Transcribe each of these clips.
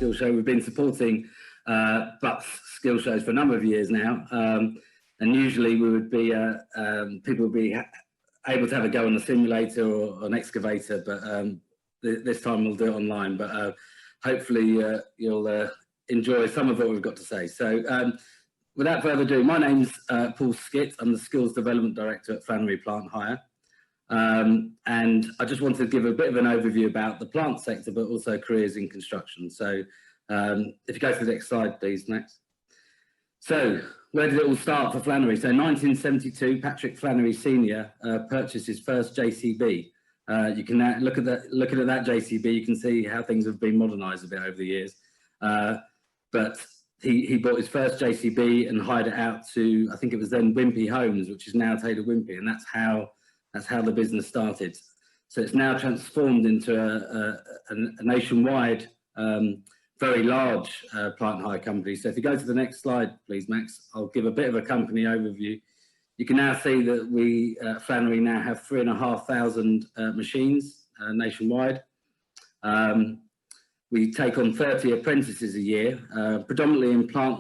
skill show. We've been supporting Bucks skill shows for a number of years now, and usually we would be people would be able to have a go on a simulator or an excavator, but this time we'll do it online. But hopefully you'll enjoy some of what we've got to say. So without further ado, my name's Paul Skitt. I'm the Skills Development Director at Flannery Plant Hire. And I just wanted to give a bit of an overview about the plant sector, but also careers in construction. So if you go to the next slide, please, Max. So where did it all start for Flannery? So 1972, Patrick Flannery Sr. Purchased his first JCB. You can now looking at that JCB, you can see how things have been modernised a bit over the years. But he bought his first JCB and hired it out to, I think it was then Wimpey Homes, which is now Taylor Wimpey, and that's how the business started. So it's now transformed into a nationwide, very large plant hire company. So if you go to the next slide, please, Max, I'll give a bit of a company overview. You can now see that we, Flannery, now have 3,500 machines nationwide. We take on 30 apprentices a year, predominantly in plant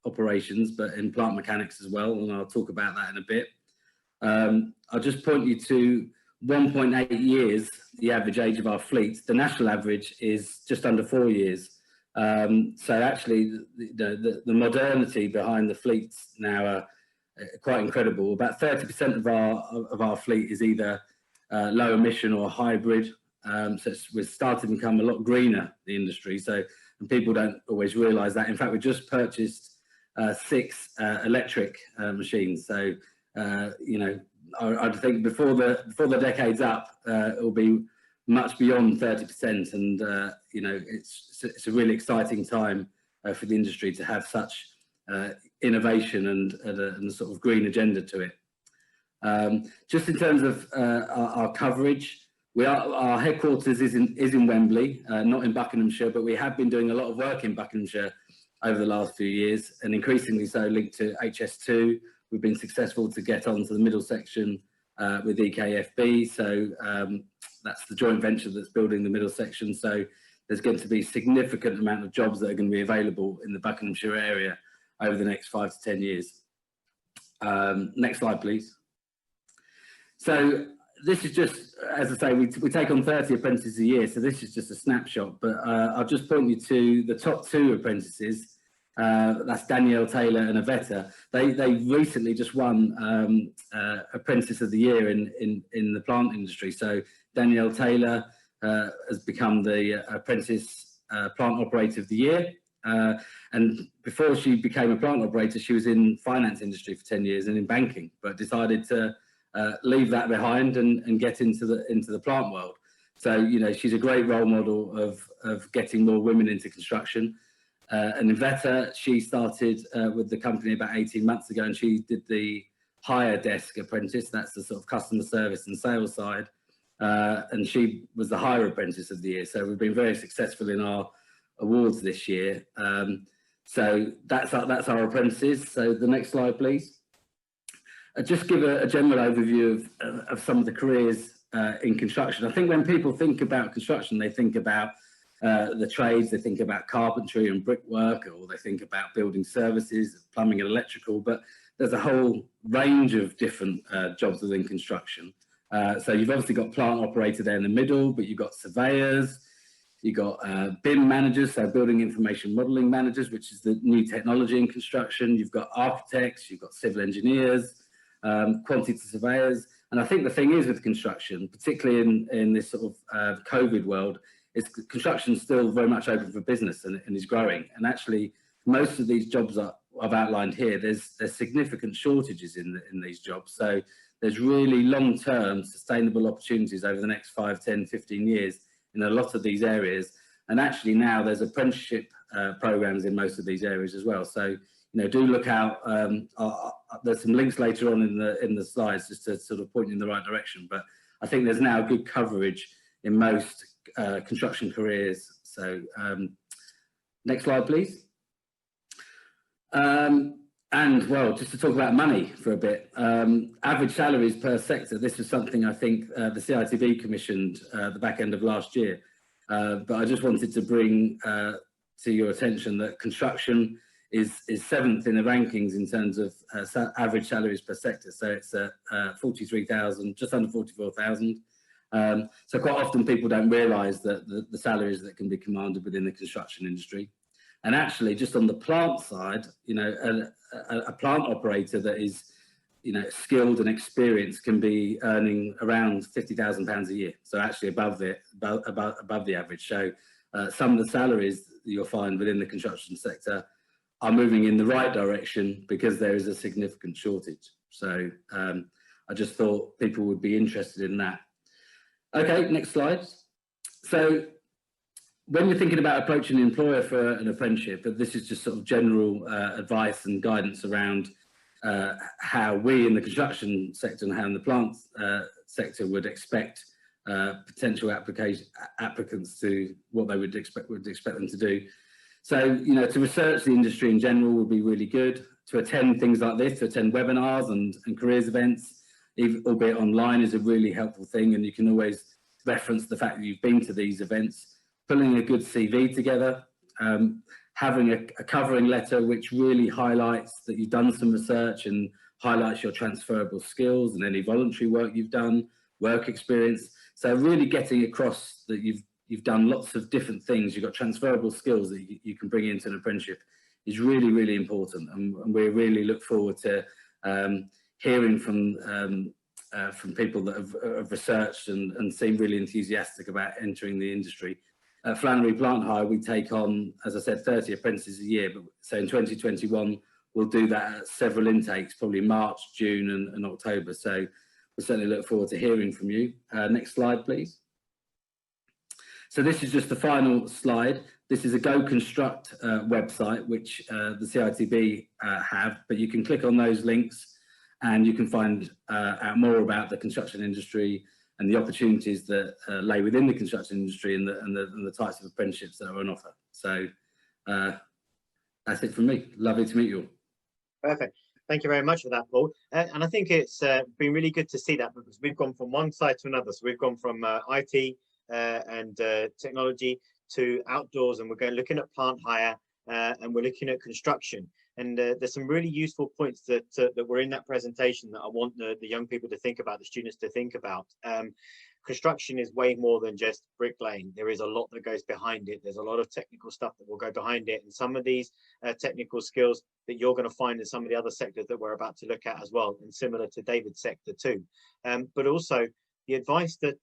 operations, but in plant mechanics as well, and I'll talk about that in a bit. I'll just point you to 1.8 years, the average age of our fleet. The national average is just under 4 years. So actually, the modernity behind the fleets now are quite incredible. About 30% of our fleet is either low emission or hybrid. So we're starting to become a lot greener, the industry. So and people don't always realise that. In fact, we just purchased 6 electric machines. So you know, I think before the decade's up, it will be much beyond 30%, and you know, it's a really exciting time for the industry to have such innovation and a sort of green agenda to it. Just in terms of our coverage, our headquarters is in Wembley, not in Buckinghamshire, but we have been doing a lot of work in Buckinghamshire over the last few years, and increasingly so linked to HS2. We've been successful to get onto the middle section with EKFB, so that's the joint venture that's building the middle section. So there's going to be a significant amount of jobs that are going to be available in the Buckinghamshire area over the next 5 to 10 years. Next slide, please. So this is just, as I say, we take on 30 apprentices a year, so this is just a snapshot, but I'll just point you to the top 2 apprentices. That's Danielle Taylor and Avetta. They recently just won Apprentice of the Year in the plant industry. So Danielle Taylor has become the Apprentice Plant Operator of the Year. And before she became a plant operator, she was in finance industry for 10 years and in banking, but decided to leave that behind and get into the plant world. So, you know, she's a great role model of getting more women into construction. And Avetta, she started with the company about 18 months ago, and she did the hire desk apprentice. That's the sort of customer service and sales side. And she was the hire apprentice of the year. So we've been very successful in our awards this year. So that's our apprentices. So the next slide, please. Just give a general overview of some of the careers in construction. I think when people think about construction, they think about the trades, they think about carpentry and brickwork, or they think about building services, plumbing and electrical, but there's a whole range of different jobs within construction. So you've obviously got plant operator there in the middle, but you've got surveyors, you've got BIM managers, so building information modelling managers, which is the new technology in construction. You've got architects, you've got civil engineers, quantity surveyors. And I think the thing is with construction, particularly in this sort of COVID world, is construction still very much open for business and is growing. And actually, most of these jobs I've outlined here, there's significant shortages in these jobs. So there's really long-term sustainable opportunities over the next 5, 10, 15 years in a lot of these areas. And actually now there's apprenticeship programs in most of these areas as well. So, you know, do look out. There's some links later on in the slides just to sort of point you in the right direction. But I think there's now good coverage in most construction careers. So next slide, please. And well, just to talk about money for a bit, average salaries per sector. This is something I think the CITB commissioned at the back end of last year. But I just wanted to bring to your attention that construction is 7th in the rankings in terms of average salaries per sector. So it's 43,000, just under 44,000. So quite often people don't realise that the salaries that can be commanded within the construction industry. And actually, just on the plant side, you know, a plant operator that is, you know, skilled and experienced can be earning around £50,000 a year. So actually above the average. So some of the salaries that you'll find within the construction sector are moving in the right direction because there is a significant shortage. So I just thought people would be interested in that. Okay, next slide. So when you're thinking about approaching an employer for an apprenticeship, this is just sort of general advice and guidance around how we in the construction sector and how in the plant sector would expect potential applicants to what they would expect them to do. So, you know, to research the industry in general would be really good. To attend things like this, to attend webinars and careers events, albeit online, is a really helpful thing. And you can always reference the fact that you've been to these events. Pulling a good CV together, having a covering letter which really highlights that you've done some research and highlights your transferable skills and any voluntary work you've done, work experience. So really getting across that you've done lots of different things, you've got transferable skills that you can bring into an apprenticeship is really, really important. And we really look forward to hearing from people that have researched and seem really enthusiastic about entering the industry. At Flannery Plant Hire, we take on, as I said, 30 apprentices a year. But so in 2021, we'll do that at several intakes, probably March, June and October. So we certainly look forward to hearing from you. Next slide, please. So this is just the final slide. This is a Go Construct website, which the CITB have, but you can click on those links and you can find out more about the construction industry and the opportunities that lay within the construction industry and the types of apprenticeships that are on offer. So that's it from me. Lovely to meet you all. Perfect. Thank you very much for that, Paul. And I think it's been really good to see that, because we've gone from one side to another. So we've gone from IT and technology to outdoors, and we're looking at plant hire and we're looking at construction. And there's some really useful points that were in that presentation that I want the young people to think about, the students to think about. Construction is way more than just bricklaying. There is a lot that goes behind it. There's a lot of technical stuff that will go behind it. And some of these technical skills that you're going to find in some of the other sectors that we're about to look at as well, and similar to David's sector too. But also the advice that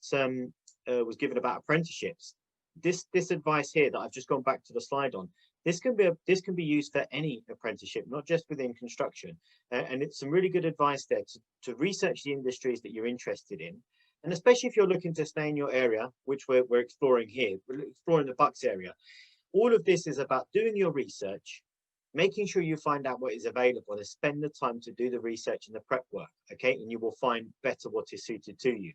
was given about apprenticeships. This advice here that I've just gone back to the slide on, this can be used for any apprenticeship, not just within construction. And it's some really good advice there to research the industries that you're interested in. And especially if you're looking to stay in your area, which we're exploring here, we're exploring the Bucks area. All of this is about doing your research, making sure you find out what is available and spend the time to do the research and the prep work, okay? And you will find better what is suited to you.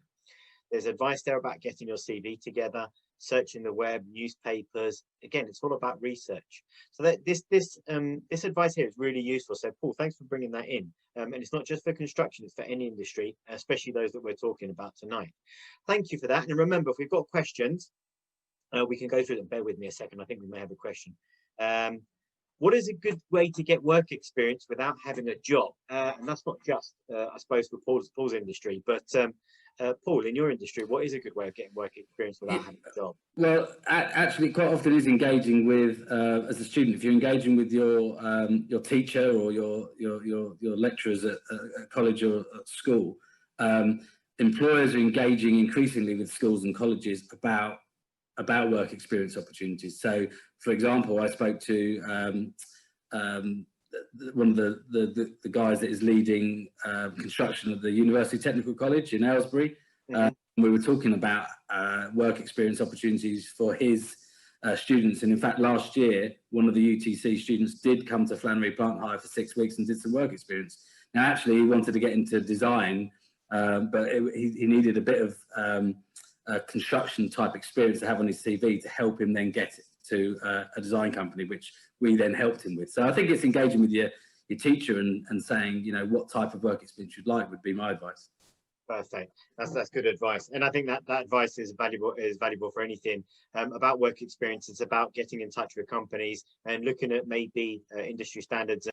There's advice there about getting your CV together, searching the web, newspapers. Again, it's all about research. So that this advice here is really useful. So Paul, thanks for bringing that in. And it's not just for construction, it's for any industry, especially those that we're talking about tonight. Thank you for that. And remember, if we've got questions, we can go through them. Bear with me a second. I think we may have a question. What is a good way to get work experience without having a job? And that's not just, I suppose, for Paul's industry, but Paul, in your industry, what is a good way of getting work experience without having a job? Well, actually, quite often is engaging with, as a student, if you're engaging with your teacher or your lecturers at college or at school, employers are engaging increasingly with schools and colleges about work experience opportunities. So, for example, I spoke to one of the guys that is leading construction at the University Technical College in Aylesbury. We were talking about work experience opportunities for his students. And in fact, last year, one of the UTC students did come to Flannery Plant Hire for 6 weeks and did some work experience. Now, actually, he wanted to get into design, but he needed a bit of construction type experience to have on his CV to help him then get to a design company, which we then helped him with. So I think it's engaging with your teacher and saying, you know, what type of work experience you'd like would be my advice. Perfect. That's good advice, and I think that advice is valuable for anything about work experience. It's about getting in touch with companies and looking at maybe industry standards